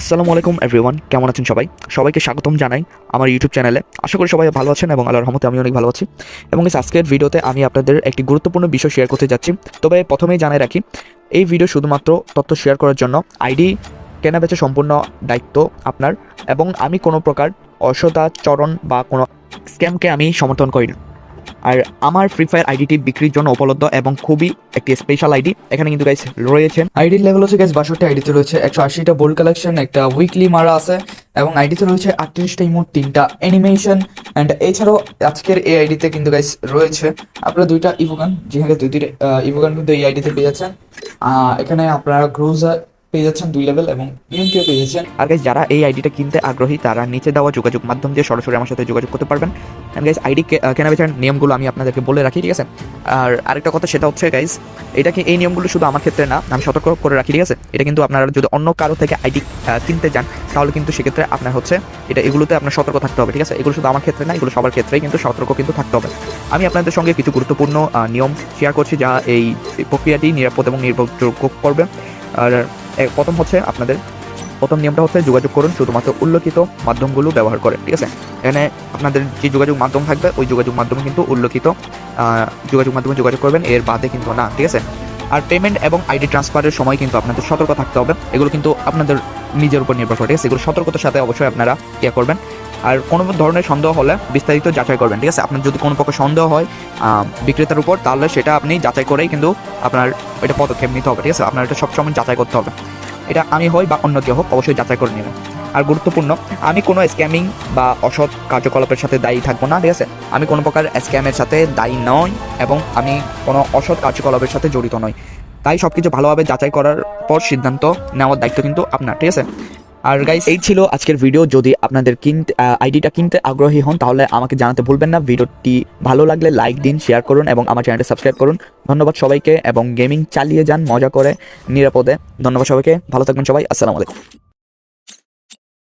আসসালামু আলাইকুম এভরিওয়ান, কেমন আছেন সবাই? সবাইকে স্বাগতম জানাই আমার ইউটিউব চ্যানেলে। আশা করি সবাই ভালো আছেন এবং আল্লাহর রহমতে আমি অনেক ভালো আছি। এবং আজকের ভিডিওতে আমি আপনাদের একটি গুরুত্বপূর্ণ বিষয় শেয়ার করতে যাচ্ছি। তবে প্রথমেই জানাই রাখি, এই ভিডিও শুধুমাত্র তথ্য শেয়ার করার জন্য। আইডি কেনাবেচা সম্পূর্ণ দায়িত্ব আপনার, এবং আমি কোনো প্রকার অসদাচরণ বা কোনো স্ক্যামকে আমি সমর্থন করি না। আর আমার ফ্রি ফায়ার আইডিটি বিক্রির জন্য উপলব্ধ এবং খুবই একটি স্পেশাল আইডি। এখানে কিন্তু গাইস রয়েছেন আইডির লেভেল হচ্ছে গাইস 62, আইডিতে রয়েছে 180টা বোল্ড কালেকশন, একটা উইকলি মারা আছে এবং আইডিতে রয়েছে 38টা ইমোট, 3টা অ্যানিমেশন অ্যান্ড এছাড়াও আজকের এই আইডিতে কিন্তু গাইস রয়েছে আপনারা 2টা ইভোগান, যেখানে দুইটি ইভোগান কিন্তু এই আইডিতে পেয়ে যাচ্ছেন। এখানে আপনারা গ্রোজা পেয়ে যাচ্ছেন 2 লেভেল এবং ইএমপিও পেয়ে যাচ্ছেন। আর গাইস, যারা এই আইডিটা কিনতে আগ্রহী তারা নিচে দেওয়া যোগাযোগ মাধ্যম দিয়ে সরাসরি আমার সাথে যোগাযোগ করতে পারবেন। এন্ড গাইস, আইডি কেনাবেচার নিয়মগুলো আমি আপনাদেরকে বলে রাখি, ঠিক আছে? আর আরেকটা কথা, সেটা হচ্ছে গাইস, এই নিয়মগুলো শুধু আমার ক্ষেত্রে না, আমি সতর্ক করে রাখি, ঠিক আছে? এটা কিন্তু আপনারা যদি অন্য কারো থেকে আইডি কিনতে যান, তাহলে কিন্তু সেক্ষেত্রে আপনার হচ্ছে এগুলোতে আপনার সতর্ক থাকতে হবে, ঠিক আছে? এগুলো শুধু আমার ক্ষেত্রে না, এগুলো সবার ক্ষেত্রেই কিন্তু সতর্ক কিন্তু থাকতে হবে। আমি আপনাদের সঙ্গে কিছু গুরুত্বপূর্ণ নিয়ম শেয়ার করছি, যা এই প্রক্রিয়াটি নিরাপদ এবং নির্ভরযোগ্য করবে। আর প্রথম হচ্ছে প্রথম নিয়মটা হচ্ছে যোগাযোগ করুন শুধুমাত্র উল্লেখিত মাধ্যমগুলো ব্যবহার করে, ঠিক আছে? এখানে আপনাদের যে যোগাযোগ মাধ্যম থাকবে, ওই যোগাযোগ মাধ্যমে কিন্তু উল্লেখিত যোগাযোগ মাধ্যমে যোগাযোগ করবেন, এর বাদে কিন্তু না, ঠিক আছে? আর পেমেন্ট এবং আইডি ট্রান্সফারের সময় কিন্তু আপনাদের সতর্ক থাকতে হবে। এগুলো কিন্তু আপনাদের নিজের উপর নির্ভর করে, ঠিক আছে? এগুলো সতর্কতার সাথে অবশ্যই আপনারা করবেন। আর কোনো ধরনের সন্দেহ হলে বিস্তারিত যাচাই করবেন, ঠিক আছে? আপনার যদি কোনো প্রকার সন্দেহ হয় বিক্রেতার উপর, তাহলে সেটা আপনি যাচাই করেই কিন্তু আপনার এটা পদক্ষেপ নিতে হবে, ঠিক আছে? আপনার এটা সবসময় যাচাই করতে হবে। এটা আমি হই বা অন্য কেউ হোক, অবশ্যই যাচাই করে নেবেন। আর গুরুত্বপূর্ণ, আমি কোনো স্ক্যামিং বা অসৎ কার্যকলাপের সাথে দায়ী থাকবো না, ঠিক আছে? আমি কোনো প্রকার স্ক্যামের সাথে দায়ী নই এবং আমি কোনো অসৎ কার্যকলাপের সাথে জড়িত নই। তাই সবকিছু ভালোভাবে যাচাই করার পর সিদ্ধান্ত নেওয়ার দায়িত্ব কিন্তু আপনার, ঠিক আছে? আর গাইস, এই ছিল আজকের ভিডিও। যদি আপনাদের আইডিটা কিনতে আগ্রহী হন, তাহলে আমাকে জানাতে ভুলবেন না। ভিডিওটি ভালো লাগলে লাইক দিন, শেয়ার করুন এবং আমার চ্যানেলটা সাবস্ক্রাইব করুন। ধন্যবাদ সবাইকে, এবং গেমিং চালিয়ে যান মজা করে, নিরাপদে। ধন্যবাদ সবাইকে, ভালো থাকবেন সবাই। আসসালামু আলাইকুম।